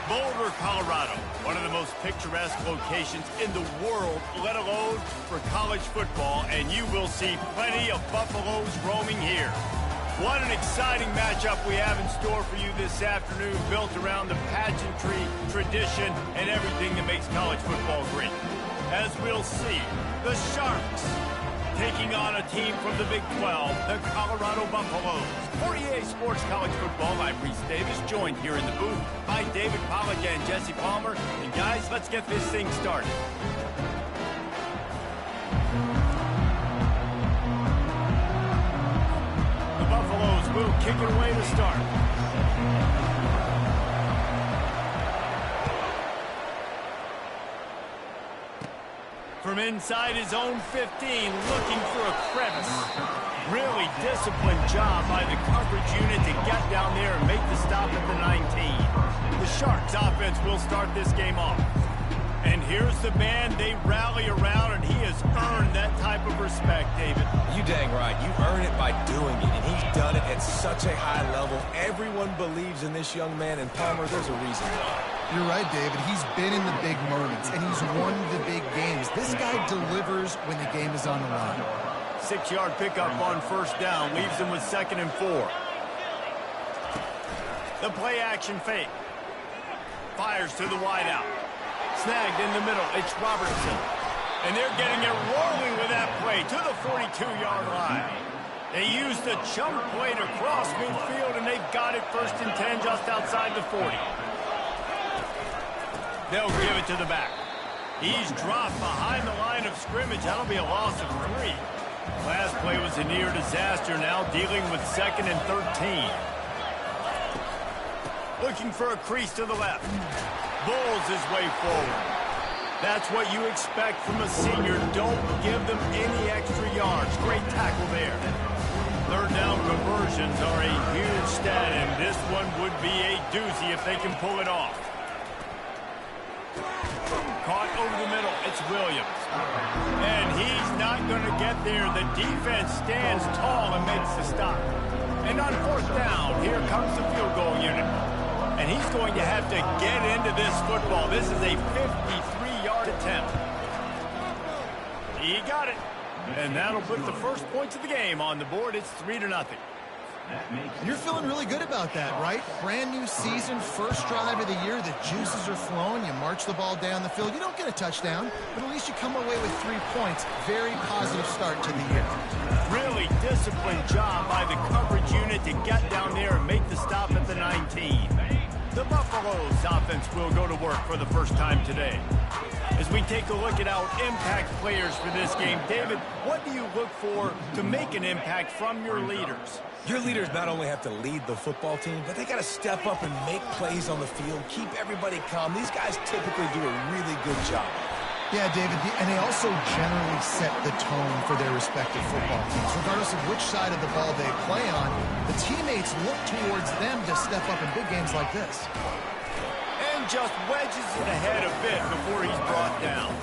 Boulder, Colorado, one of the most picturesque locations in the world, let alone for college football, and you will see plenty of Buffaloes roaming here. What an exciting matchup we have in store for you this afternoon, built around the pageantry, tradition, and everything that makes college football great. As we'll see, the Sharks taking on a team from the Big 12, the Colorado Buffaloes. For EA Sports College Football, I'm Reese Davis, joined here in the booth by David Pollack and Jesse Palmer. And guys, let's get this thing started. The Buffaloes will kick it away to start. From inside his own 15, looking for a crevice. Really disciplined job by the coverage unit to get down there and make the stop at the 19. The Sharks offense will start this game off. And here's the man they rally around, and he has earned that type of respect, David. You dang right. You earn it by doing it, and he's done it at such a high level. Everyone believes in this young man, and Palmer, there's a reason why. You're right, David. He's been in the big moments, and he's won the big games. This guy delivers when the game is on the line. 6-yard pickup on first down leaves him with 2nd and 4. The play-action fake. Fires to the wideout. Snagged in the middle. It's Robertson. And they're getting it rolling with that play to the 42-yard line. They used the chunk play to cross midfield, and they've got it 1st and 10 just outside the 40. They'll give it to the back. He's dropped behind the line of scrimmage. That'll be a loss of 3. Last play was a near disaster, now dealing with 2nd and 13. Looking for a crease to the left. Bulls his way forward. That's what you expect from a senior. Don't give them any extra yards. Great tackle there. 3rd down conversions are a huge stat, and this one would be a doozy if they can pull it off. Caught over the middle. It's Williams. And he's not going to get there. The defense stands tall and makes the stop. And on 4th down, here comes the field goal unit. And he's going to have to get into this football. This is a 53-yard attempt. He got it. And that'll put the first points of the game on the board. It's 3-0. You're feeling really good about that, right? Brand new season, first drive of the year. The juices are flowing. You march the ball down the field. You don't get a touchdown, but at least you come away with 3 points. Very positive start to the year. Really disciplined job by the coverage unit to get down there and make the stop at the 19. The Buffaloes offense will go to work for the first time today. As we take a look at our impact players for this game, David, what do you look for to make an impact from your leaders? Your leaders not only have to lead the football team, but they got to step up and make plays on the field, keep everybody calm. These guys typically do a really good job. Yeah, David, and they also generally set the tone for their respective football teams. Regardless of which side of the ball they play on, the teammates look towards them to step up in big games like this. And just wedges it ahead a bit before he's brought down.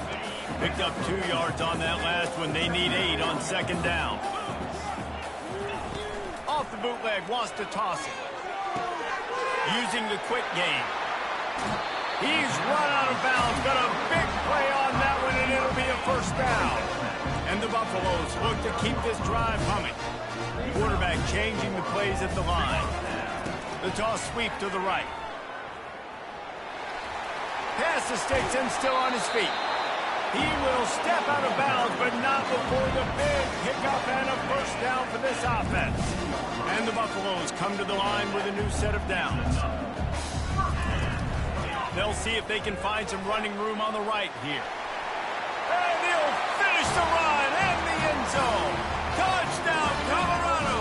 Picked up 2 yards on that last one. They need 8 on 2nd down. Off the bootleg, wants to toss it. Using the quick game. He's run out of bounds, got a big play on that one, and it'll be a 1st down. And the Buffaloes look to keep this drive humming. Quarterback changing the plays at the line. The toss sweep to the right. Pass the sticks and still on his feet. He will step out of bounds, but not before the big pickup and a 1st down for this offense. And the Buffaloes come to the line with a new set of downs. They'll see if they can find some running room on the right here. And he'll finish the run and the end zone. Touchdown, Colorado!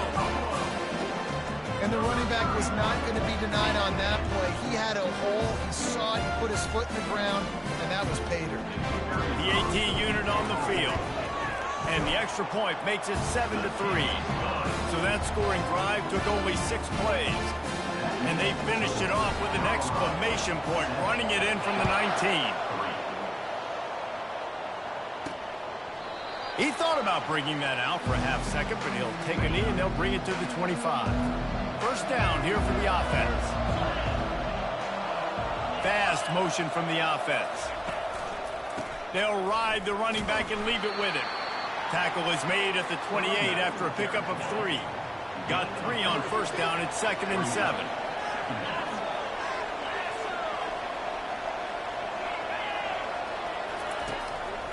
And the running back was not going to be denied on that play. He had a hole. He saw it. He put his foot in the ground, and that was Pater. The AT unit on the field. And the extra point makes it 7-3. So that scoring drive took only 6 plays. And they finished it off with an exclamation point, running it in from the 19. He thought about bringing that out for a half second, but he'll take a knee and they'll bring it to the 25. 1st down here for the offense. fast motion from the offense. They'll ride the running back and leave it with him. Tackle is made at the 28 after a pickup of 3. Got 3 on first down. It's 2nd and 7.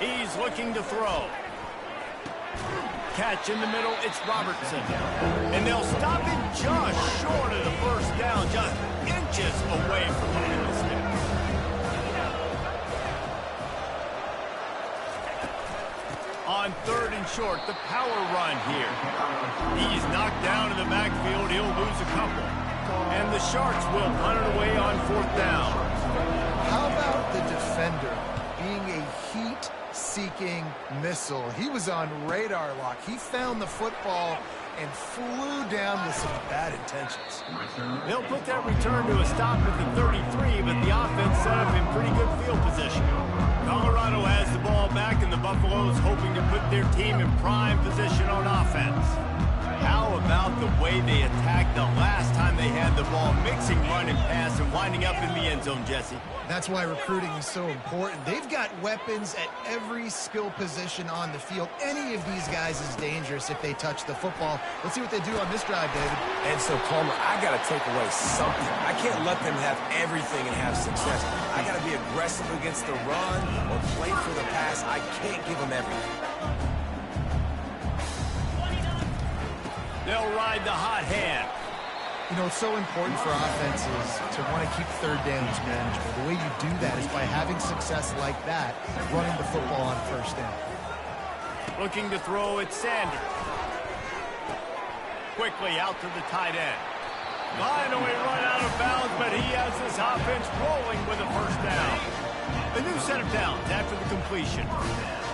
He's looking to throw. Catch in the middle, it's Robertson. And they'll stop him just short of the first down, just inches away from winning the stick. On 3rd and short, the power run here. He's knocked down in the backfield. He'll lose a couple. And the Sharks will punt it away on 4th down. How about the defender being a heat-seeking missile? He was on radar lock. He found the football and flew down with some bad intentions. They'll put that return to a stop at the 33, but the offense set up in pretty good field position. Colorado has the ball back, and the Buffaloes hoping to put their team in prime position on offense. How about the way they attacked the last time they had the ball, mixing run and pass and winding up in the end zone, Jesse? That's why recruiting is so important. They've got weapons at every skill position on the field. Any of these guys is dangerous if they touch the football. Let's see what they do on this drive, David. And so, Palmer, I got to take away something. I can't let them have everything and have success. I got to be aggressive against the run or play for the pass. I can't give them everything. They'll ride the hot hand. You know, it's so important for offenses to want to keep 3rd downs manageable. The way you do that is by having success like that, running the football on 1st down. Looking to throw, it's Sanders. Quickly out to the tight end. Finally run out of bounds, but he has this offense rolling with a 1st down. A new set of downs after the completion.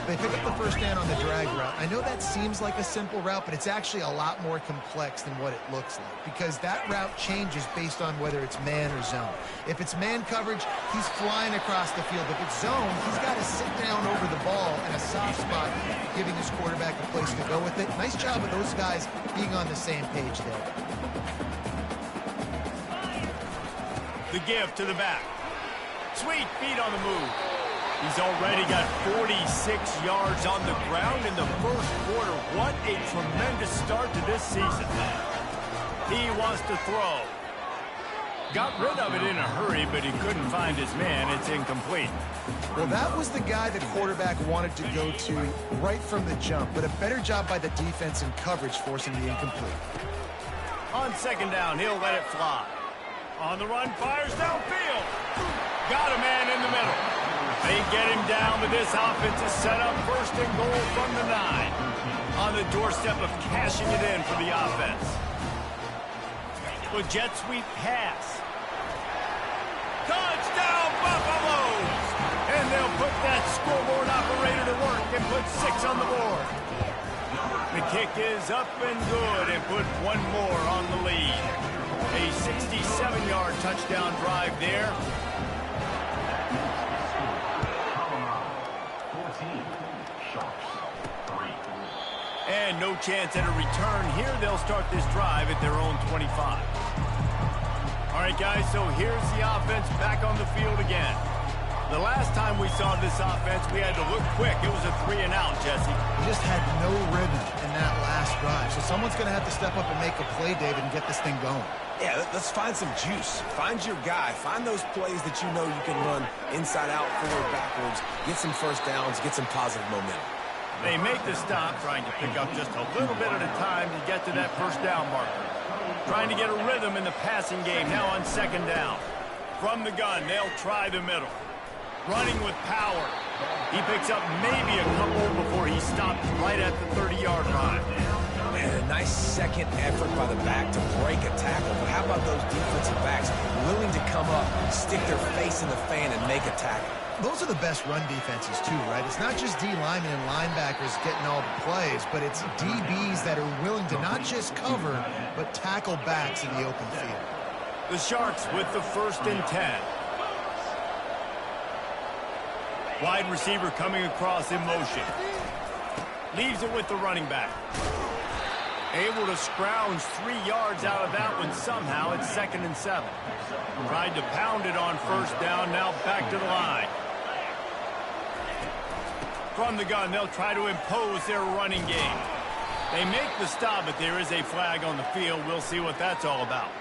They pick up the 1st down on the drag route. I know that seems like a simple route, but it's actually a lot more complex than what it looks like, because that route changes based on whether it's man or zone. If it's man coverage, he's flying across the field. If it's zone, he's got to sit down over the ball in a soft spot, giving his quarterback a place to go with it. Nice job of those guys being on the same page there. The give to the back. Sweet feet on the move. He's already got 46 yards on the ground in the 1st quarter. What a tremendous start to this season. He wants to throw. Got rid of it in a hurry, but he couldn't find his man. It's incomplete. Well, that was the guy the quarterback wanted to go to right from the jump, but a better job by the defense and coverage forcing the incomplete. On 2nd down, he'll let it fly. On the run, fires downfield. Got a man in the middle. They get him down, but this offense is set up 1st and goal from the 9. On the doorstep of cashing it in for the offense. With jet sweep pass. Touchdown, Buffaloes! And they'll put that scoreboard operator to work and put 6 on the board. The kick is up and good and put 1 more on the lead. A 67-yard touchdown drive there. And no chance at a return here. They'll start this drive at their own 25. All right, guys, so here's the offense back on the field again. The last time we saw this offense, we had to look quick. It was a 3-and-out, Jesse. We just had no rhythm in that last drive. So someone's going to have to step up and make a play, David, and get this thing going. Yeah, let's find some juice. Find your guy. Find those plays that you know you can run inside out, forward, backwards, get some 1st downs, get some positive momentum. They make the stop, trying to pick up just a little bit at a time to get to that 1st down marker. Trying to get a rhythm in the passing game now on 2nd down. From the gun, they'll try the middle. Running with power. He picks up maybe a couple before he stops right at the 30-yard line. And a nice second effort by the back to break a tackle. But how about those defensive backs willing to come up, stick their face in the fan, and make a tackle? Those are the best run defenses, too, right? It's not just D linemen and linebackers getting all the plays, but it's DBs that are willing to not just cover, but tackle backs in the open field. The Sharks with the 1st and 10. Wide receiver coming across in motion. Leaves it with the running back. Able to scrounge 3 yards out of that one somehow. It's 2nd and 7. Tried to pound it on first down, now back to the line. From the gun, they'll try to impose their running game. They make the stop, but there is a flag on the field. We'll see what that's all about.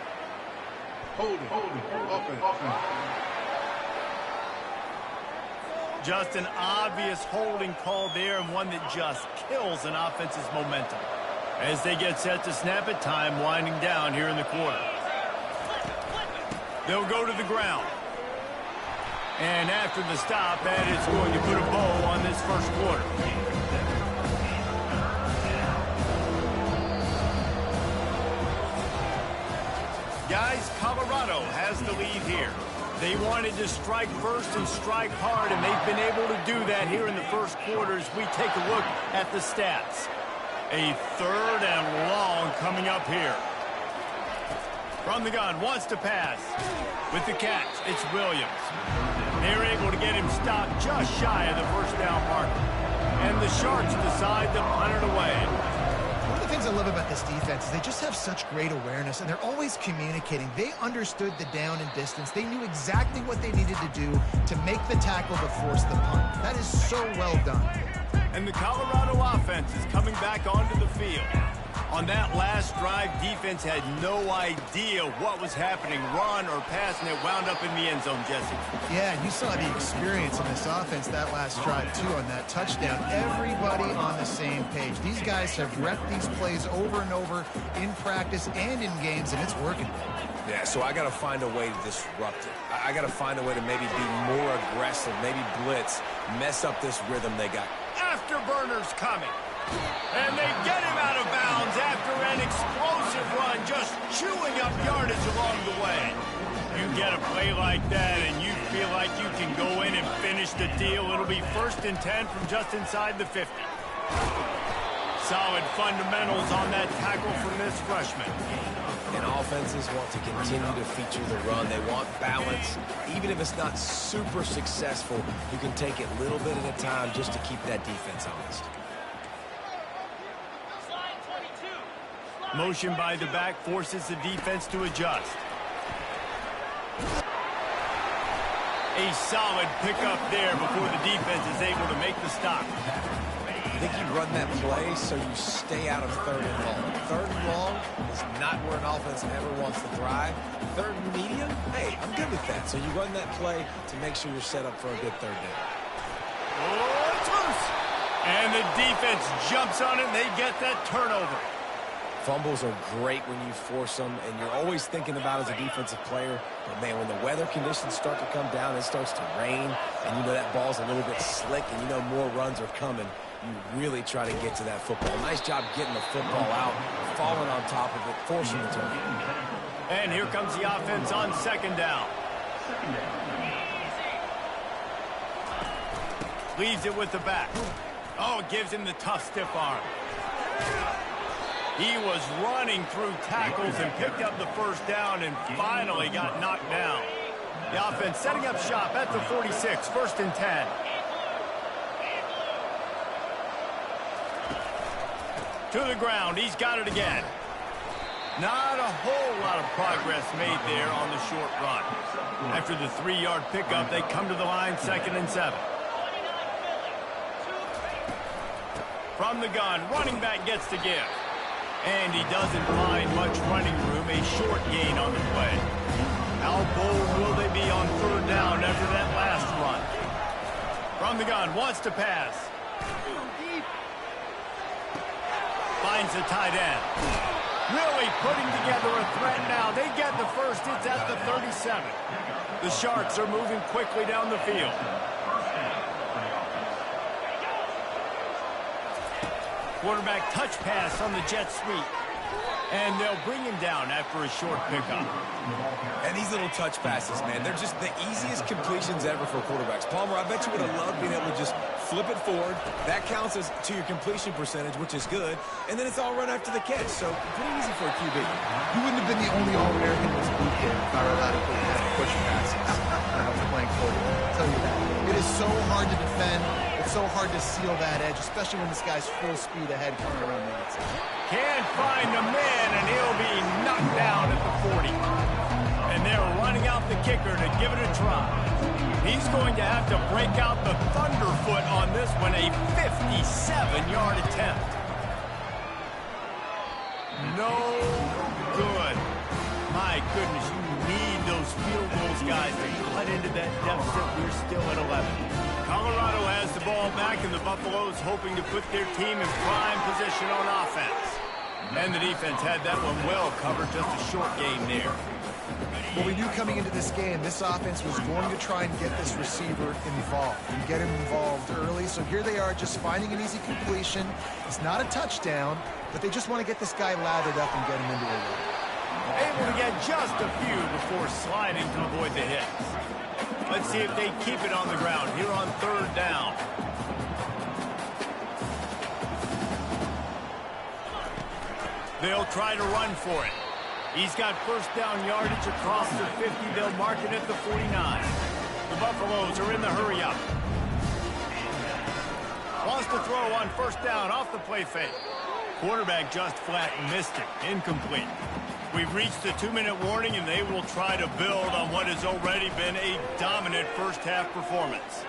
Just an obvious holding call there, and one that just kills an offense's momentum. As they get set to snap it, time winding down here in the quarter. They'll go to the ground. And after the stop, that is going to put a bow on this first quarter. Guys, Colorado has the lead here. They wanted to strike first and strike hard, and they've been able to do that here in the first quarter as we take a look at the stats. A 3rd and long coming up here. From the gun, wants to pass. With the catch, it's Williams. They're able to get him stopped just shy of the first down marker. And the Sharks decide to punt it away. One of the things I love about this defense is they just have such great awareness, and they're always communicating. They understood the down and distance. They knew exactly what they needed to do to make the tackle to force the punt. That is so well done. And the Colorado offense is coming back onto the field. On that last drive, defense had no idea what was happening, run or pass, and it wound up in the end zone, Jesse. Yeah, and you saw the experience in this offense that last drive, too, on that touchdown. Everybody on the same page. These guys have repped these plays over and over in practice and in games, and it's working. Yeah, so I got to find a way to disrupt it. I got to find a way to maybe be more aggressive, maybe blitz, mess up this rhythm they got. Afterburners coming. And they get him out of bounds after an explosive run, just chewing up yardage along the way. You get a play like that and you feel like you can go in and finish the deal. It'll be 1st and 10 from just inside the 50. Solid fundamentals on that tackle from this freshman. And offenses want to continue to feature the run. They want balance. Even if it's not super successful, you can take it a little bit at a time just to keep that defense honest. Motion by the back forces the defense to adjust. A solid pickup there before the defense is able to make the stop. I think you run that play so you stay out of 3rd and long. 3rd and long is not where an offense ever wants to thrive. 3rd and medium, hey, I'm good with that. So you run that play to make sure you're set up for a good 3rd down. Oh, it's loose. And the defense jumps on it, and they get that turnover. Fumbles are great when you force them, and you're always thinking about as a defensive player, but man, when the weather conditions start to come down, it starts to rain, and you know that ball's a little bit slick, and you know more runs are coming, you really try to get to that football. Nice job getting the football out, falling on top of it, forcing the turnover. And here comes the offense on 2nd down. Leaves it with the back. Oh, gives him the tough, stiff arm. He was running through tackles and picked up the first down and finally got knocked down. The offense setting up shop at the 46, 1st and 10. To the ground, he's got it again. Not a whole lot of progress made there on the short run. After the 3-yard pickup, they come to the line, 2nd and 7. From the gun, running back gets to give. And he doesn't find much running room, a short gain on the play. How bold will they be on 3rd down after that last run? From the gun, wants to pass. Finds the tight end. Really putting together a threat now. They get the first, it's at the 37. The Sharks are moving quickly down the field. Quarterback touch pass on the jet sweep. And they'll bring him down after a short pickup. And these little touch passes, man, they're just the easiest completions ever for quarterbacks. Palmer, I bet you would have loved being able to just flip it forward. That counts as to your completion percentage, which is good. And then it's all run after the catch, so pretty easy for a QB. You wouldn't have been the only All-American in this boot camp if I were allowed to push passes when I was playing quarterback. I'll tell you that. It is so hard to defend. It's so hard to seal that edge, especially when this guy's full speed ahead coming around the outside. Can't find the man, and he'll be knocked down at the 40. And they're running out the kicker to give it a try. He's going to have to break out the thunderfoot on this one, a 57-yard attempt. No good. My goodness, you need those field goals, guys, to cut into that deficit. We're still at 11. Colorado has the ball back, and the Buffaloes hoping to put their team in prime position on offense. And the defense had that one well covered, just a short game there. Well, we knew coming into this game, this offense was going to try and get this receiver involved and get him involved early. So here they are just finding an easy completion. It's not a touchdown, but they just want to get this guy lathered up and get him into a run. Able to get just a few before sliding to avoid the hits. Let's see if they keep it on the ground here on third down. They'll try to run for it. He's got first down yardage across the 50. They'll mark it at the 49. The Buffaloes are in the hurry up. Wants to throw on first down off the play fake. Quarterback just flat missed it. Incomplete. We've reached the 2-minute warning, and they will try to build on what has already been a dominant first-half performance.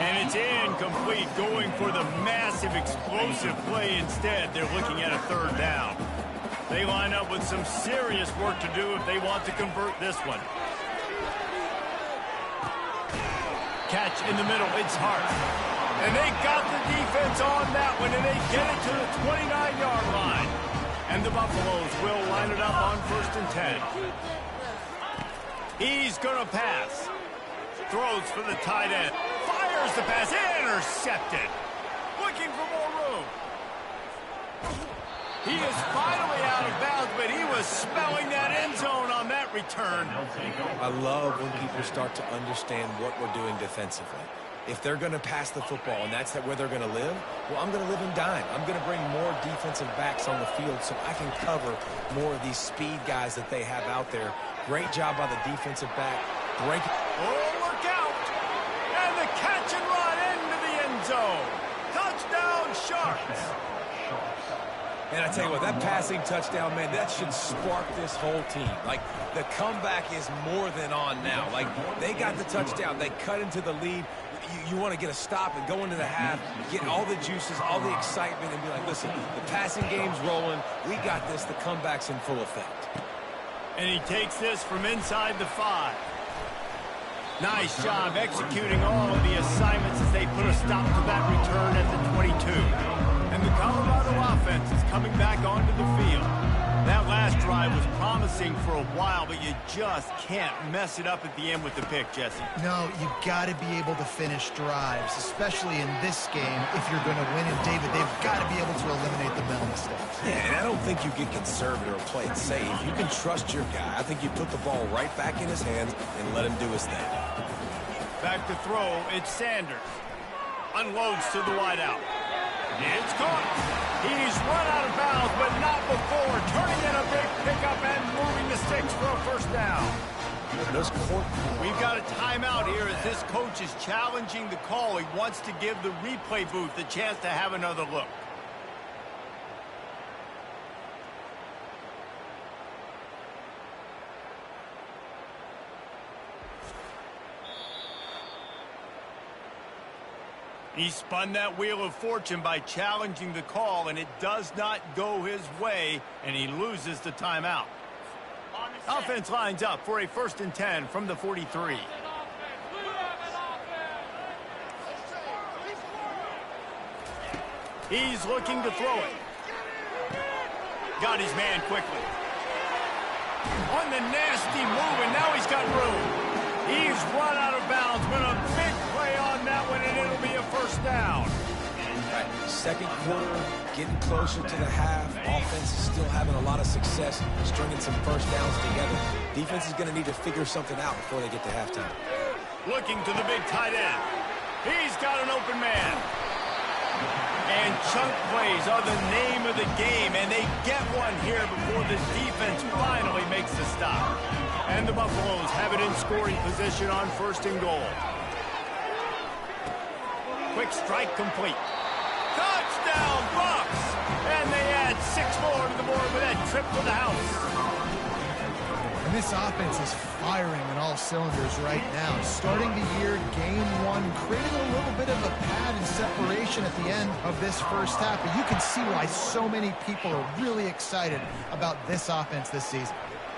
And it's incomplete, going for the massive explosive play instead. They're looking at a third down. They line up with some serious work to do if they want to convert this one. Catch in the middle, it's Hart. And they got the defense on that one, and they get it to the 29-yard line. And the Buffaloes will line it up on first and 10. He's going to pass. Throws for the tight end. Fires the pass. Intercepted. Looking for more room. He is finally out of bounds, but he was smelling that end zone on that return. I love when people start to understand what we're doing defensively. If they're going to pass the football and that's where they're going to live, well, I'm going to live in dime. I'm going to bring more defensive backs on the field so I can cover more of these speed guys that they have out there. Great job by the defensive back. Break. Oh, look out! And the catch and run into the end zone. Touchdown, Sharks. And I tell you what, that passing touchdown, man, that should spark this whole team. Like, the comeback is more than on now. Like, they got the touchdown. They cut into the lead. You want to get a stop and go into the half, get all the juices, all the excitement, and be like, listen, the passing game's rolling. We got this. The comeback's in full effect. And he takes this from inside the 5. Nice job executing all of the assignments as they put a stop to that return at the 22. And the Colorado offense is coming back onto the field. That last drive was promising for a while, but you just can't mess it up at the end with the pick, Jesse. No, you got to be able to finish drives, especially in this game if you're going to win. And, David, they've got to be able to eliminate the mental mistakes. Yeah, and I don't think you get conservative or play it safe. You can trust your guy. I think you put the ball right back in his hands and let him do his thing. Back to throw, it's Sanders. Unloads to the wideout. It's caught. He's run out of bounds, but not before. Turning in a big pickup and moving the sticks for a first down. We've got a timeout here as this coach is challenging the call. He wants to give the replay booth the chance to have another look. He spun that wheel of fortune by challenging the call, and it does not go his way, and he loses the timeout. Offense lines up for a first and 10 from the 43. He's looking to throw it. Got his man quickly. On the nasty move, and now he's got room. He's run out of bounds, but a big play on that one, and it'll be a first down. Right. Second quarter, getting closer to the half. Offense is still having a lot of success stringing some first downs together. Defense is going to need to figure something out before they get to halftime. Looking to the big tight end. He's got an open man. And chunk plays are the name of the game, and they get one here before the defense finally makes the stop. And the Buffaloes have it in scoring position on first and goal. Quick strike complete. Touchdown, Buffaloes! more to the board with that trip to the house. And this offense is firing on all cylinders right now. Starting the year, game one, creating a little bit of a pad and separation at the end of this first half. But you can see why so many people are really excited about this offense this season.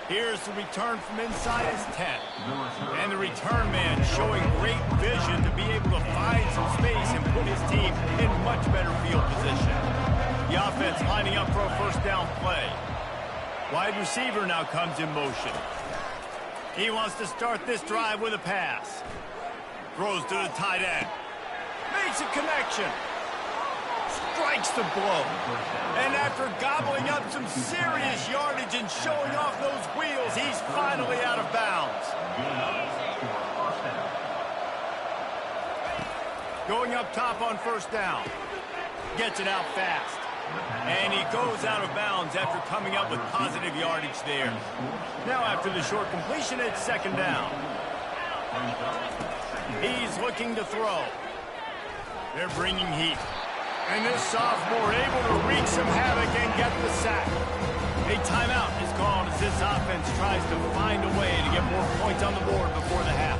Here's the return from inside his 10. And the return man showing great vision to be able to find some space and put his team in much better field position. The offense lining up for a first down play. Wide receiver now comes in motion. He wants to start this drive with a pass. Throws to the tight end. Makes a connection. Strikes the blow. And after gobbling up some serious yardage and showing off those wheels, he's finally out of bounds. Going up top on first down. Gets it out fast. And he goes out of bounds after coming up with positive yardage there. Now after the short completion, it's second down. He's looking to throw. They're bringing heat. And this sophomore able to wreak some havoc and get the sack. A timeout is called as this offense tries to find a way to get more points on the board before the half.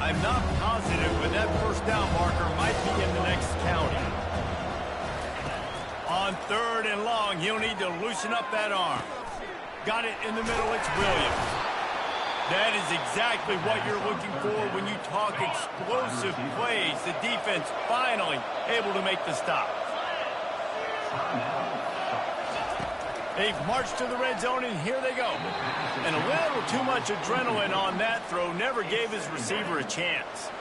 I'm not positive, but that first down marker might be in the next county. On third and long, he'll need to loosen up that arm. Got it in the middle, it's Williams. That is exactly what you're looking for when you talk explosive plays. The defense finally able to make the stop. They've marched to the red zone, and here they go. And a little too much adrenaline on that throw never gave his receiver a chance.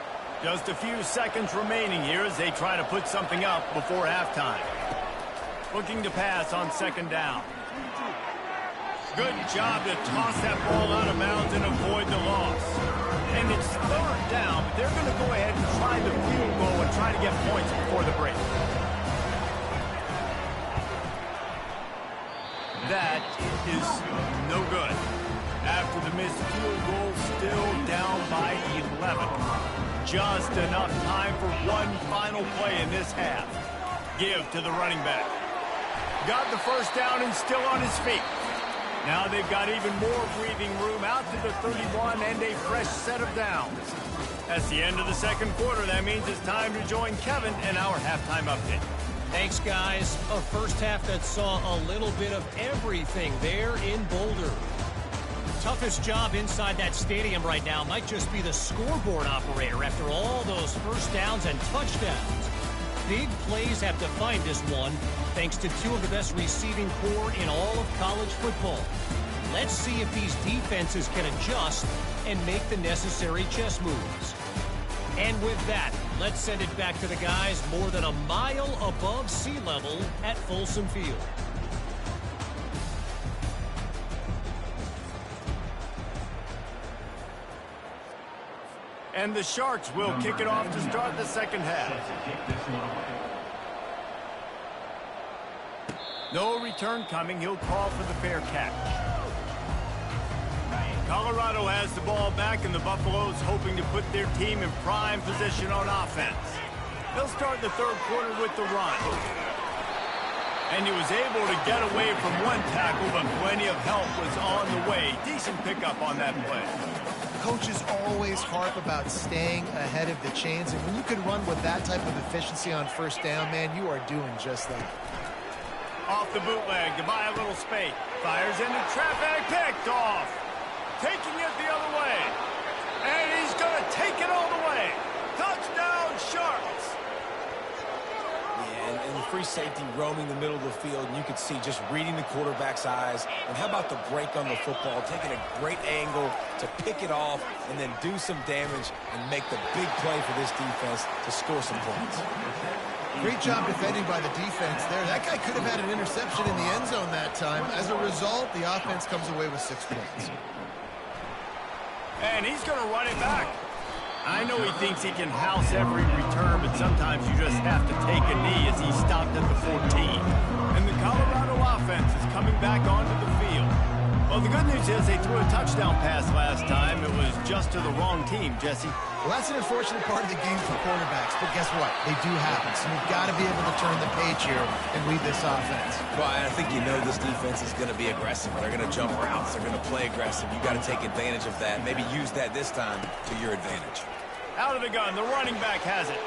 Just a few seconds remaining here as they try to put something up before halftime. Looking to pass on second down. Good job to toss that ball out of bounds and avoid the loss. And it's third down, but they're going to go ahead and try the field goal and try to get points before the break. That is no good. After the missed field goal, still down by 11. Just enough time for one final play in this half. Give to the running back. Got the first down and still on his feet. Now they've got even more breathing room out to the 31 and a fresh set of downs. That's the end of the second quarter. That means it's time to join Kevin in our halftime update. Thanks, guys. A first half that saw a little bit of everything there in Boulder. Toughest job inside that stadium right now might just be the scoreboard operator after all those first downs and touchdowns. Big plays have defined this one, thanks to two of the best receiving core in all of college football. Let's see if these defenses can adjust and make the necessary chess moves. And with that, let's send it back to the guys more than a mile above sea level at Folsom Field. And the Sharks will kick it off to start the second half. No return coming. He'll call for the fair catch. Colorado has the ball back, and the Buffaloes hoping to put their team in prime position on offense. They'll start the third quarter with the run. And he was able to get away from one tackle, but plenty of help was on the way. Decent pickup on that play. Coaches always harp about staying ahead of the chains, and when you can run with that type of efficiency on first down, man, you are doing just that. Off the bootleg to buy a little space. Fires into traffic, picked off. Taking it the other way. And he's going to take it all the way. Touchdown, Sharks. Yeah, and the free safety roaming the middle of the field, and you could see just reading the quarterback's eyes. And how about the break on the football, taking a great angle to pick it off and then do some damage and make the big play for this defense to score some points. Great job defending by the defense there. That guy could have had an interception in the end zone that time. As a result, the offense comes away with 6 points. And he's going to run it back. I know he thinks he can house every return, but sometimes you just have to take a knee as he stopped at the 14. And the Colorado offense is coming back onto the field. Well, the good news is they threw a touchdown pass last time. It was just to the wrong team, Jesse. Well, that's an unfortunate part of the game for quarterbacks, but guess what? They do happen, so you've got to be able to turn the page here and read this offense. Well, I think you know this defense is going to be aggressive. They're going to jump routes. They're going to play aggressive. You've got to take advantage of that. Maybe use that this time to your advantage. Out of the gun, the running back has it.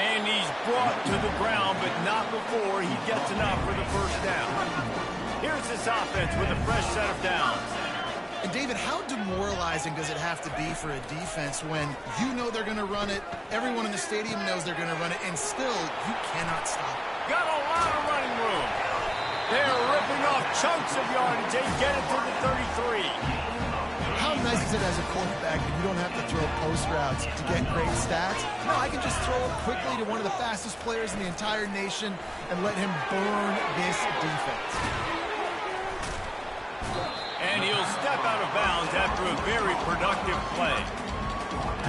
And he's brought to the ground, but not before he gets enough for the first down. Here's this offense with a fresh set of downs. And David, how demoralizing does it have to be for a defense when you know they're going to run it, everyone in the stadium knows they're going to run it, and still you cannot stop it? Got a lot of running room. They're ripping off chunks of yardage. They get it to the 33. How nice is it as a quarterback that you don't have to throw post routes to get great stats? No, I can just throw it quickly to one of the fastest players in the entire nation and let him burn this defense. And he'll step out of bounds after a very productive play.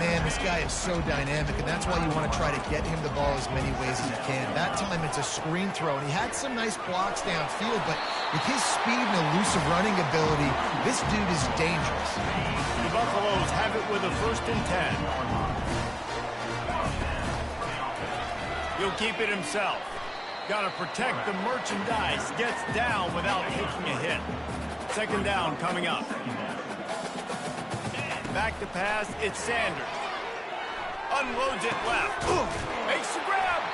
Man, this guy is so dynamic, and that's why you want to try to get him the ball as many ways as you can. That time it's a screen throw, and he had some nice blocks downfield, but with his speed and elusive running ability, this dude is dangerous. The Buffaloes have it with a 1st and 10. He'll keep it himself. Got to protect the merchandise. Gets down without taking a hit. 2nd down coming up. Back to pass, it's Sanders. Unloads it left. Makes the grab.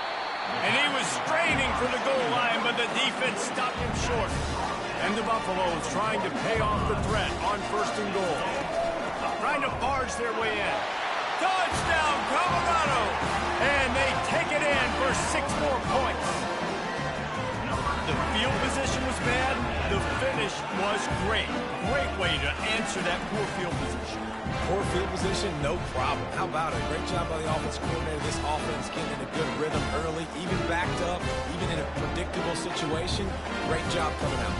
And he was straining for the goal line, but the defense stopped him short. And the Buffaloes trying to pay off the threat on 1st and goal. Trying to barge their way in. Touchdown, Colorado! And they take it in for 6 more points. The field position was bad. The finish was great. Great way to answer that poor field position. Poor field position, no problem. How about it? Great job by the offensive coordinator. This offense getting in a good rhythm early, even backed up, even in a predictable situation. Great job coming out.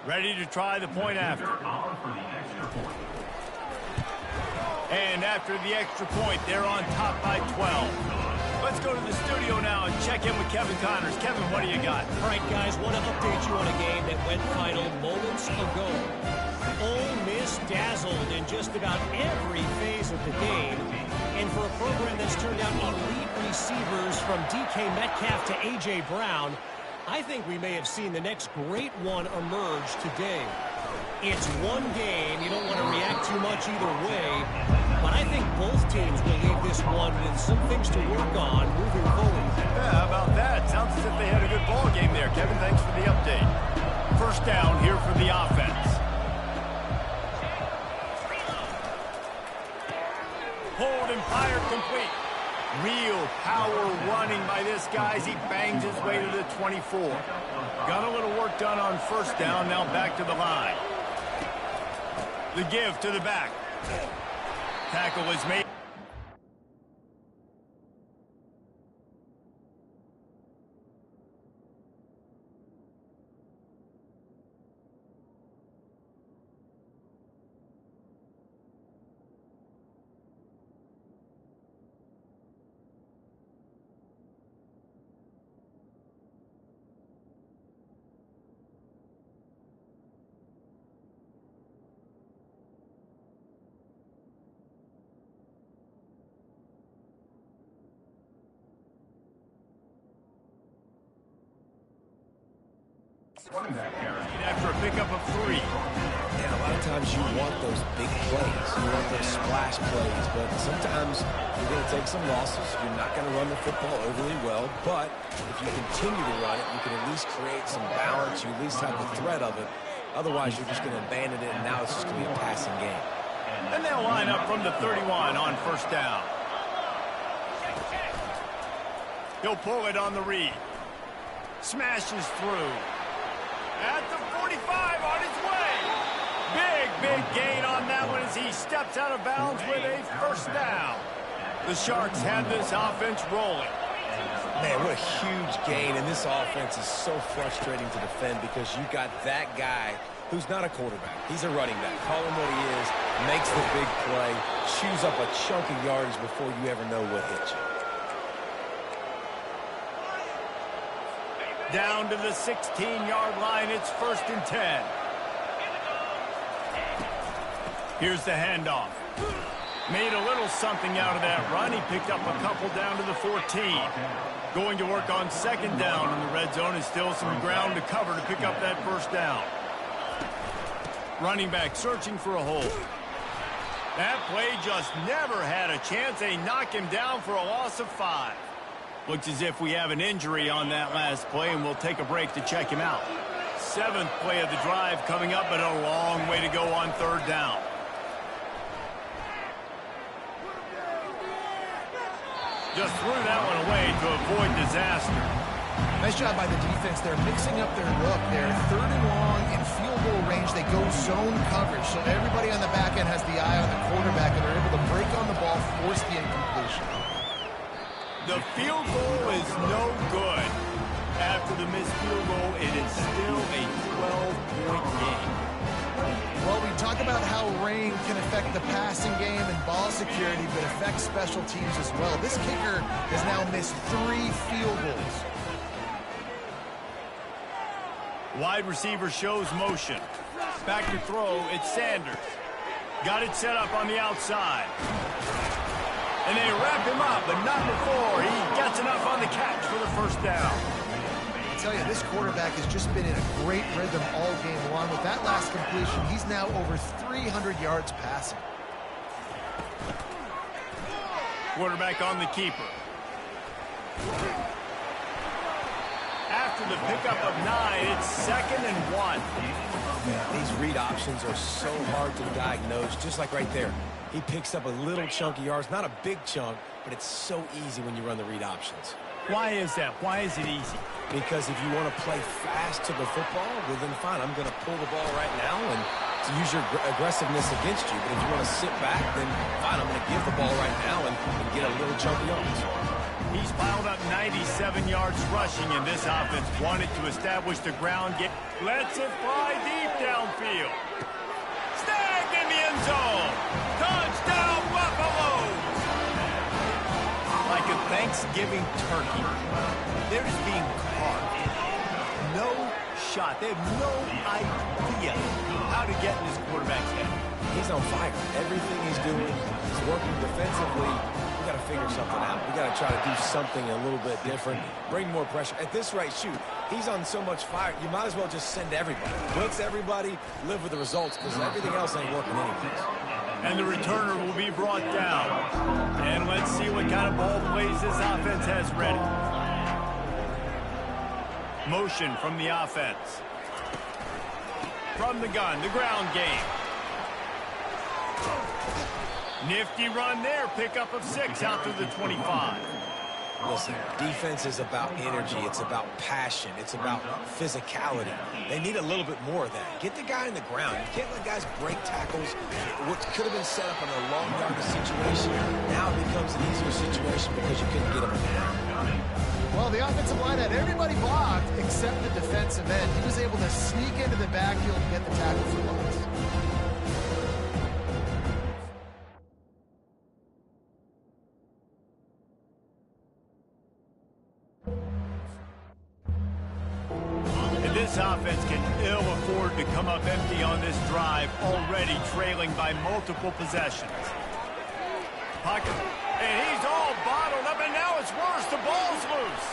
Ready to try the point after. And after the extra point, they're on top by 12. Let's go to the studio now and check in with Kevin Connors. Kevin, what do you got? All right, guys, want to update you on a game that went final moments ago. Ole Miss dazzled in just about every phase of the game. And for a program that's turned out elite receivers from DK Metcalf to A.J. Brown, I think we may have seen the next great one emerge today. It's one game. You don't want to react too much either way. But I think both teams will leave this one with some things to work on moving forward. Yeah, how about that? Sounds as if they had a good ball game there. Kevin, thanks for the update. 1st down here for the offense. Hold and fire complete. Real power running by this guy as he bangs his way to the 24. Got a little work done on 1st down. Now back to the line. The give to the back. Tackle is made. After a pickup of 3. And a lot of times you want those big plays. You want those splash plays. But sometimes you're going to take some losses. You're not going to run the football overly well. But if you continue to run it, you can at least create some balance. You at least have the threat of it. Otherwise, you're just going to abandon it, and now it's just going to be a passing game. And they'll line up from the 31 on 1st down. He'll pull it on the read. Smashes through. At the 45 on his way. Big gain on that one as he steps out of bounds with a 1st down. The Sharks have this offense rolling. Man, what a huge gain, and this offense is so frustrating to defend because you got that guy who's not a quarterback. He's a running back. Call him what he is, makes the big play, chews up a chunk of yardage before you ever know what hit you. Down to the 16-yard line. It's 1st and 10. Here's the handoff. Made a little something out of that run. He picked up a couple down to the 14. Going to work on 2nd down in the red zone, and still some ground to cover to pick up that 1st down. Running back searching for a hole. That play just never had a chance. They knock him down for a loss of 5. Looks as if we have an injury on that last play, and we'll take a break to check him out. 7th play of the drive coming up, but a long way to go on 3rd down. Just threw that one away to avoid disaster. Nice job by the defense. They're mixing up their look. They're 3rd and long in field goal range. They go zone coverage, so everybody on the back end has the eye on the quarterback, and they're able to break on the ball, force the incompletion. The field goal is no good. After the missed field goal, it is still a 12-point game. Well, we talk about how rain can affect the passing game and ball security, but affects special teams as well. This kicker has now missed 3 field goals. Wide receiver shows motion. Back to throw, it's Sanders. Got it set up on the outside. And they wrap him up, but not before he gets enough on the catch for the 1st down. I tell you, this quarterback has just been in a great rhythm all game long. With that last completion, he's now over 300 yards passing. Quarterback on the keeper. After the pickup of 9, it's 2nd and 1. These read options are so hard to diagnose, just like right there. He picks up a little chunk of yards, not a big chunk, but it's so easy when you run the read options. Why is that? Why is it easy? Because if you want to play fast to the football, well then fine, I'm going to pull the ball right now and to use your aggressiveness against you. But if you want to sit back, then fine, I'm going to give the ball right now and get a little chunk of yards. He's piled up 97 yards rushing, and this offense wanted to establish the ground game. Lets it fly deep downfield. Snagged in the end zone. Touchdown, Buffaloes! Like a Thanksgiving turkey, they're just being carved. No shot. They have no idea how to get in this quarterback's head. He's on fire. Everything he's doing, he's working defensively. We got to figure something out. We got to try to do something a little bit different, bring more pressure. At this rate, shoot, he's on so much fire, you might as well just send everybody. Blitz everybody, live with the results, because everything else ain't working anyways. And the returner will be brought down. And let's see what kind of ball plays this offense has ready. Motion from the offense. From the gun, the ground game. Nifty run there. Pickup of 6 out to the 25. Listen, defense is about energy. It's about passion. It's about physicality. They need a little bit more of that. Get the guy in the ground. You can't let guys break tackles. What could have been set up in a long yardage situation, now it becomes an easier situation because you couldn't get him in the ground. Well, the offensive line had everybody blocked except the defensive end. He was able to sneak into the backfield and get the tackle for loss. This offense can ill afford to come up empty on this drive, already trailing by multiple possessions. Pocket, and he's all bottled up, and now it's worse. The ball's loose.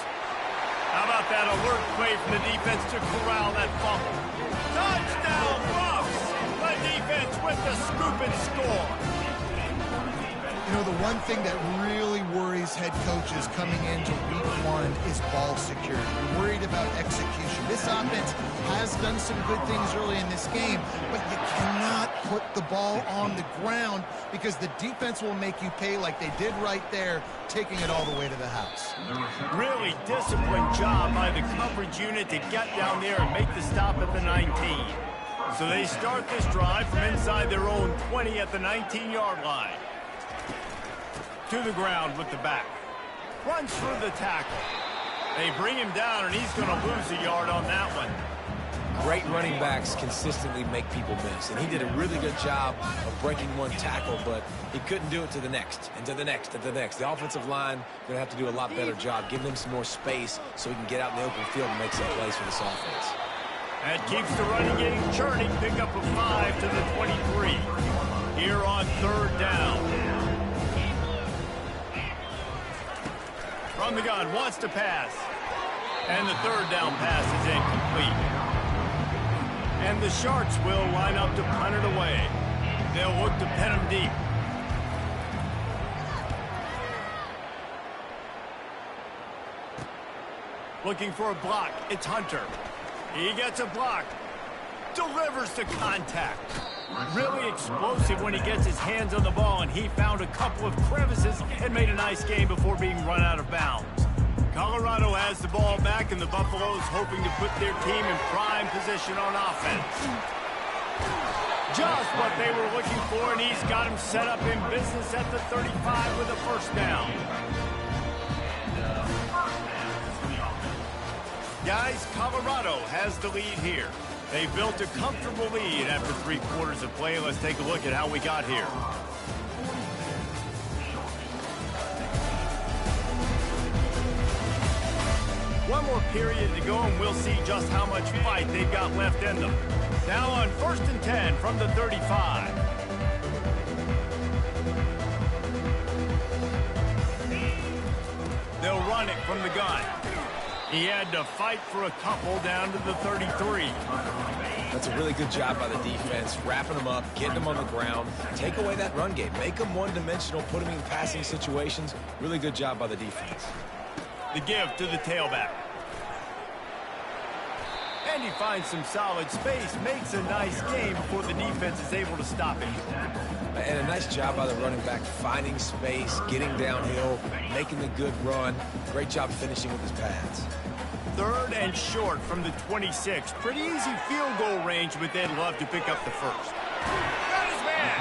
How about that alert play from the defense to corral that fumble? Touchdown, Buffs! The defense with the scoop and score. You know, the one thing that really worries head coaches coming into week 1 is ball security. You're worried about execution. This offense has done some good things early in this game, but you cannot put the ball on the ground because the defense will make you pay like they did right there, taking it all the way to the house. Really disciplined job by the coverage unit to get down there and make the stop at the 19. So they start this drive from inside their own 20 at the 19-yard line. To the ground with the back. Runs through the tackle. They bring him down, and he's going to lose a yard on that one. Great running backs consistently make people miss, and he did a really good job of breaking one tackle, but he couldn't do it to the next, and to the next, and to the next. The offensive line going to have to do a lot better job, giving him some more space so he can get out in the open field and make some plays for this offense. That keeps the running game churning. Pick up a 5 to the 23. Here on 3rd down. From the gun, wants to pass. And the 3rd down pass is incomplete. And the Sharks will line up to punt it away. They'll look to pin him deep. Looking for a block. It's Hunter. He gets a block. Delivers to contact. Really explosive when he gets his hands on the ball, and he found a couple of crevices and made a nice game before being run out of bounds. Colorado has the ball back, and the Buffaloes hoping to put their team in prime position on offense. Just what they were looking for, and he's got him set up in business at the 35 with a 1st down. Guys, Colorado has the lead here. They built a comfortable lead after 3 quarters of play. Let's take a look at how we got here. One more period to go, and we'll see just how much fight they've got left in them. Now on 1st and 10 from the 35. They'll run it from the gun. He had to fight for a couple down to the 33. That's a really good job by the defense, wrapping them up, getting them on the ground, take away that run game, make them one-dimensional, put them in passing situations. Really good job by the defense. The give to the tailback. And he finds some solid space, makes a nice game before the defense is able to stop him. And a nice job by the running back, finding space, getting downhill, making the good run. Great job finishing with his pads. 3rd and short from the 26. Pretty easy field goal range, but they'd love to pick up the 1st. Got his man!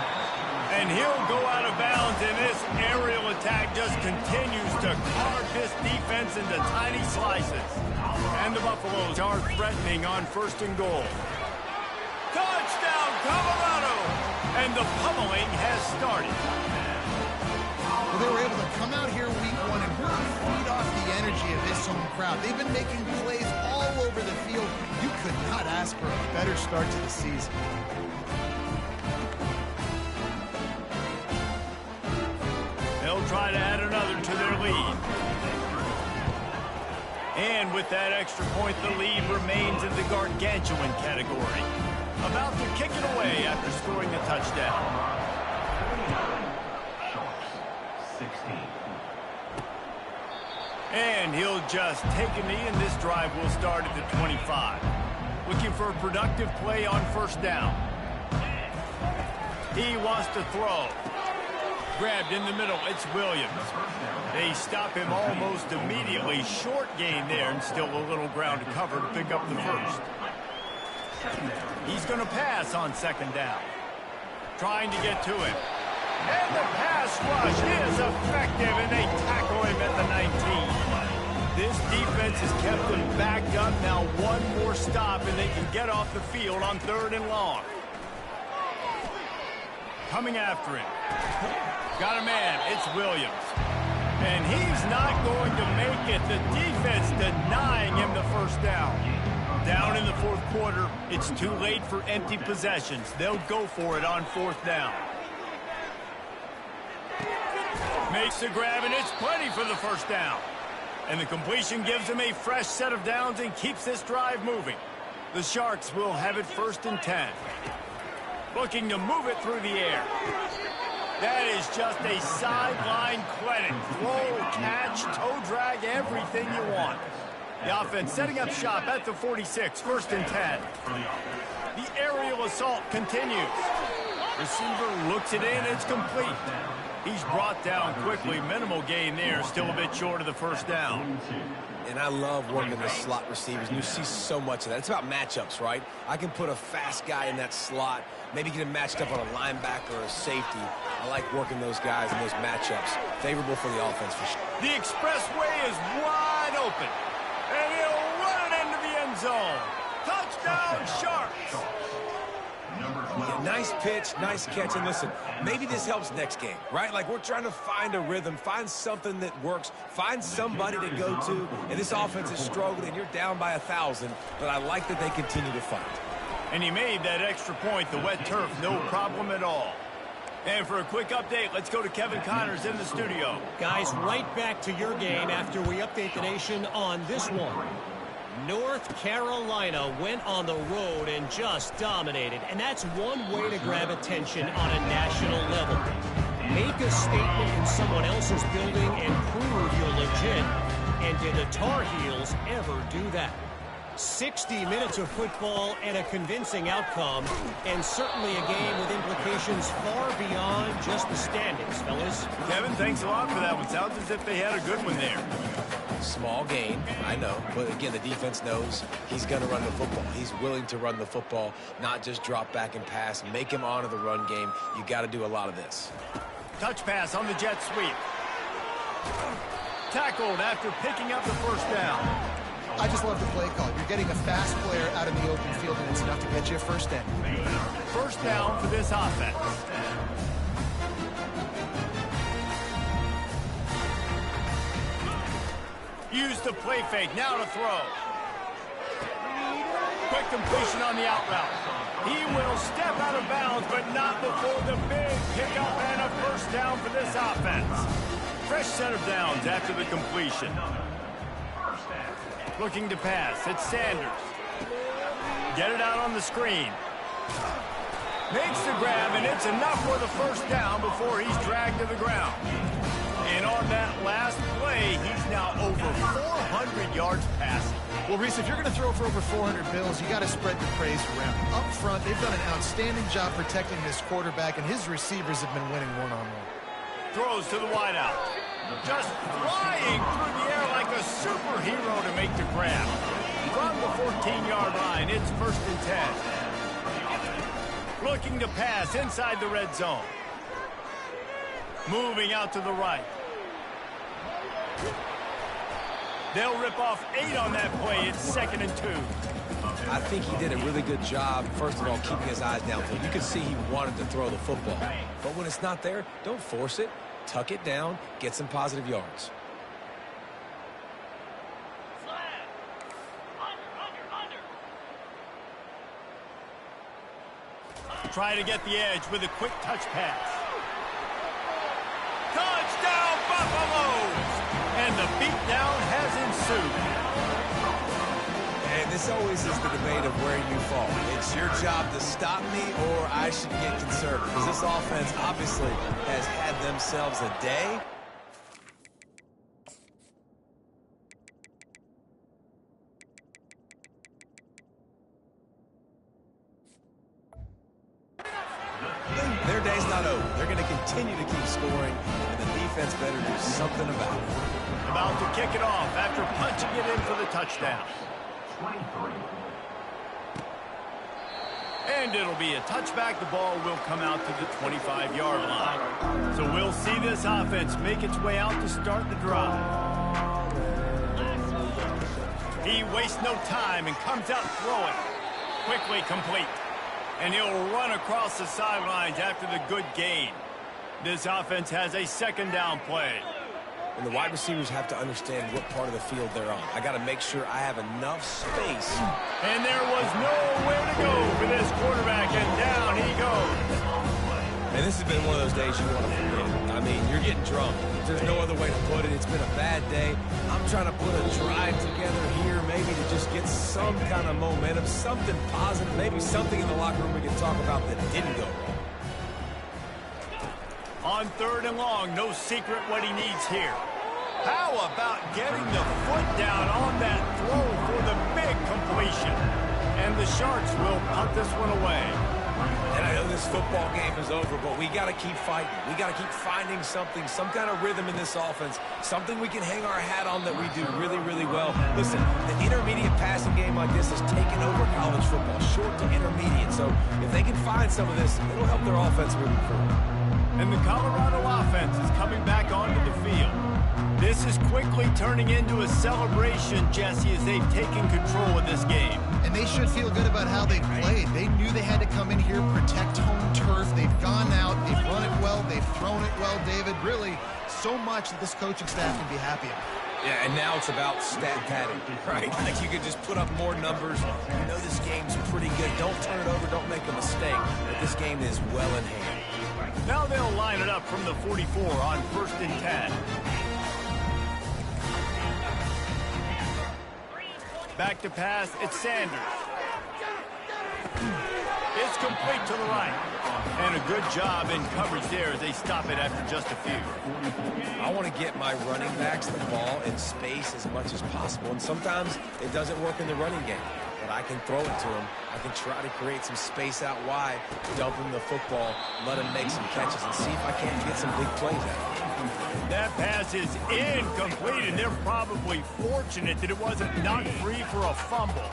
And he'll go out of bounds, and this aerial attack just continues to carve this defense into tiny slices. And the Buffaloes are threatening on 1st and goal. Touchdown, Colorado! And the pummeling has started. Well, they were able to come out here week 1 and really feed off the energy of this home crowd. They've been making plays all over the field. You could not ask for a better start to the season. They'll try to add another to their lead. And with that extra point, the lead remains in the gargantuan category. About to kick it away after scoring a touchdown. And he'll just take a knee, and this drive will start at the 25. Looking for a productive play on 1st down. He wants to throw. Grabbed in the middle, it's Williams. They stop him almost immediately. Short gain there, and still a little ground to cover to pick up the 1st. He's going to pass on 2nd down. Trying to get to him. And the pass rush is effective, and they tackle him at the 19. This defense has kept them backed up. Now one more stop, and they can get off the field on 3rd and long. Coming after him. Got a man. It's Williams. And he's not going to make it. The defense denying him the 1st down. Down in the 4th quarter, it's too late for empty possessions. They'll go for it on 4th down. Makes the grab, and it's plenty for the 1st down. And the completion gives him a fresh set of downs and keeps this drive moving. The Sharks will have it 1st and 10. Looking to move it through the air. That is just a sideline clinic. Throw, catch, toe drag, everything you want. The offense setting up shop at the 46, 1st and 10. The aerial assault continues. Receiver looks it in, it's complete. He's brought down quickly. Minimal gain there, still a bit short of the 1st down. And I love working the slot receivers, and you see so much of that. It's about matchups, right? I can put a fast guy in that slot, maybe get him matched up on a linebacker or a safety. I like working those guys in those matchups. Favorable for the offense for sure. The expressway is wide open, and he'll run it into the end zone. Touchdown, Sharks! Yeah, nice pitch, nice catch, and listen, maybe this helps next game, right? Like, we're trying to find a rhythm, find something that works, find somebody to go to, and this offense is struggling, you're down by 1,000, but I like that they continue to fight. And he made that extra point, the wet turf, no problem at all. And for a quick update, let's go to Kevin Connors in the studio. Guys, right back to your game after we update the nation on this one. North Carolina went on the road and just dominated, and that's one way to grab attention on a national level. Make a statement in someone else's building and prove you're legit. And did the Tar Heels ever do that? 60 minutes of football and a convincing outcome, and certainly a game with implications far beyond just the standings, fellas. Kevin, thanks a lot for that one. Sounds as if they had a good one there. Small gain, I know, but again, the defense knows he's going to run the football. He's willing to run the football, not just drop back and pass, make him honor the run game. You got to do a lot of this. Touch pass on the jet sweep. Tackled after picking up the first down. I just love the play call. You're getting a fast player out in the open field, and it's enough to get you a first down. First down for this offense. Use the play fake, now to throw. Quick completion on the out route. He will step out of bounds, but not before the big pickup and a first down for this offense. Fresh set of downs after the completion. Looking to pass, it's Sanders. Get it out on the screen. Makes the grab, and it's enough for the first down before he's dragged to the ground. And on that last play, he's now over 400 yards passing. Well, Reese, if you're going to throw for over 400 bills, you got to spread the praise around. Up front, they've done an outstanding job protecting this quarterback, and his receivers have been winning one-on-one. Throws to the wideout. Just flying through the air like a superhero to make the grab. From the 14-yard line, it's 1st and 10. Looking to pass inside the red zone. Moving out to the right. They'll rip off 8 on that play. It's 2nd and 2. I think he did a really good job, first of all, keeping his eyes downfield. You could see he wanted to throw the football. But when it's not there, don't force it. Tuck it down, get some positive yards. Try to get the edge with a quick touch pass. Touchdown, Buffaloes! And the beatdown has ensued. And this always is the debate of where you fall. It's your job to stop me, or I should get conservative. Because this offense obviously has had themselves a day. Their day's not over. They're going to continue to keep scoring, and the defense better do something about it. About to kick it off after punching it in for the touchdown. And it'll be a touchback. The ball will come out to the 25-yard line. So we'll see this offense make its way out to start the drive. He wastes no time and comes out throwing. Quickly complete. And he'll run across the sidelines after the good gain. This offense has a 2nd down play. And the wide receivers have to understand what part of the field they're on. I got to make sure I have enough space. And there was nowhere to go for this quarterback, and down he goes. And this has been one of those days you want to forget. I mean, you're getting drunk. There's no other way to put it. It's been a bad day. I'm trying to put a drive together here, maybe to just get some kind of momentum, something positive, maybe something in the locker room we can talk about that didn't go wrong. On 3rd and long, no secret what he needs here. How about getting the foot down on that throw for the big completion? And the Sharks will punt this one away. And I know this football game is over, but we got to keep fighting. We got to keep finding something, some kind of rhythm in this offense, something we can hang our hat on that we do really, really well. Listen, the intermediate passing game like this has taken over college football, short to intermediate. So if they can find some of this, it'll help their offense moving forward. And the Colorado offense is coming back onto the field. This is quickly turning into a celebration, Jesse, as they've taken control of this game. And they should feel good about how they played. They knew they had to come in here, protect home turf. They've gone out, they've run it well, they've thrown it well, David. Really, so much that this coaching staff can be happy about. Yeah, and now it's about stat padding, right? Like you could just put up more numbers. You know this game's pretty good. Don't turn it over. Don't make a mistake. But this game is well in hand. Now they'll line it up from the 44 on 1st and 10. Back to pass, it's Sanders. It's complete to the right. And a good job in coverage there as they stop it after just a few. I want to get my running backs the ball in space as much as possible. And sometimes it doesn't work in the running game. But I can throw it to them. I can try to create some space out wide, dump him the football, let him make some catches, and see if I can't get some big plays out of it. That pass is incomplete, and they're probably fortunate that it wasn't knocked free for a fumble.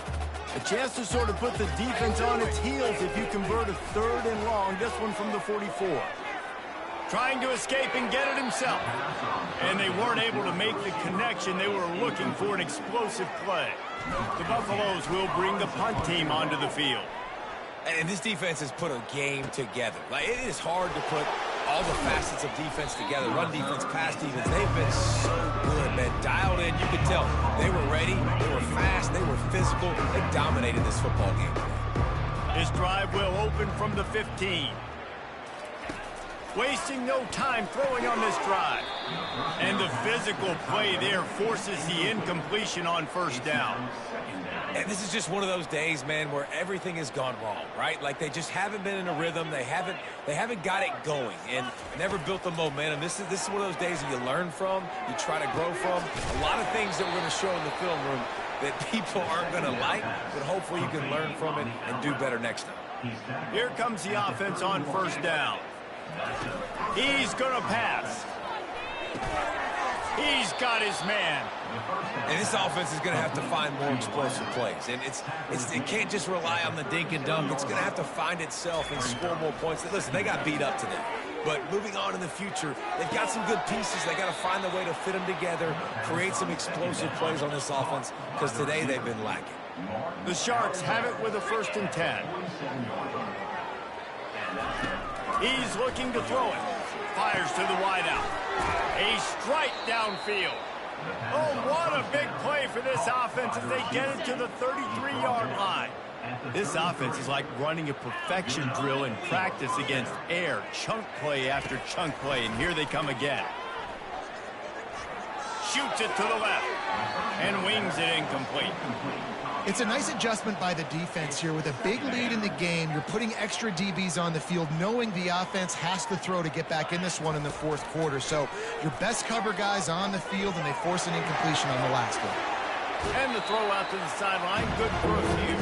A chance to sort of put the defense on its heels if you convert a 3rd and long, this one from the 44. Trying to escape and get it himself. And they weren't able to make the connection. They were looking for an explosive play. The Buffaloes will bring the punt team onto the field. And this defense has put a game together. Like, it is hard to put all the facets of defense together. Run defense, pass defense. They've been so good, man. Dialed in. You could tell they were ready. They were fast. They were physical. They dominated this football game. This drive will open from the 15. Wasting no time throwing on this drive. And the physical play there forces the incompletion on 1st down. And this is just one of those days, man, where everything has gone wrong, right? Like they just haven't been in a rhythm. They haven't got it going and never built the momentum. This is one of those days that you learn from, you try to grow from. A lot of things that we're going to show in the film room that people aren't going to like, but hopefully you can learn from it and do better next time. Here comes the offense on 1st down. He's going to pass. He's got his man. And this offense is going to have to find more explosive plays. And it can't just rely on the dink and dunk. It's going to have to find itself and score more points. Listen, they got beat up today. But moving on in the future, they've got some good pieces. They got to find a way to fit them together, create some explosive plays on this offense, because today they've been lacking. The Sharks have it with a 1st and 10. He's looking to throw it. Fires to the wideout. A strike downfield. Oh, what a big play for this offense as they get it to the 33-yard line. This offense is like running a perfection drill in practice against air. Chunk play after chunk play, and here they come again. Shoots it to the left and wings it incomplete. It's a nice adjustment by the defense here. With a big lead in the game, you're putting extra DBs on the field, knowing the offense has to throw to get back in this one in the 4th quarter. So your best cover guys on the field, and they force an incompletion on the last one. And the throw out to the sideline, good for a few.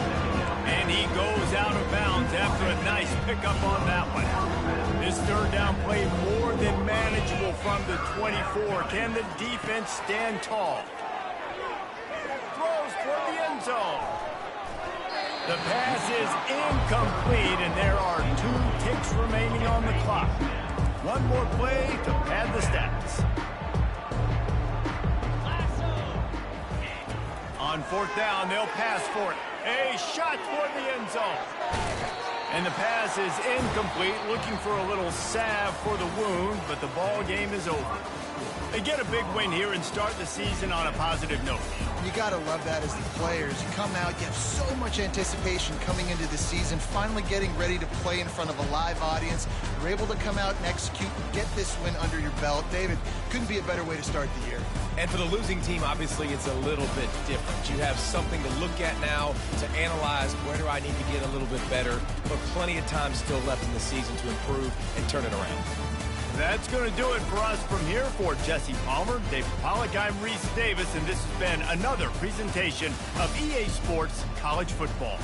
And he goes out of bounds after a nice pickup on that one. This 3rd down play more than manageable from the 24. Can the defense stand tall? Throws toward the end zone. The pass is incomplete, and there are 2 ticks remaining on the clock. One more play to pad the stats. On 4th down, they'll pass for it. A shot toward the end zone. And the pass is incomplete, looking for a little salve for the wound, but the ball game is over. They get a big win here and start the season on a positive note. You got to love that as the players. You come out, you have so much anticipation coming into the season, finally getting ready to play in front of a live audience. You're able to come out and execute and get this win under your belt. David, couldn't be a better way to start the year. And for the losing team, obviously, it's a little bit different. You have something to look at now, to analyze where do I need to get a little bit better, but plenty of time still left in the season to improve and turn it around. That's going to do it for us from here. For Jesse Palmer, David Pollack, I'm Reese Davis, and this has been another presentation of EA Sports College Football.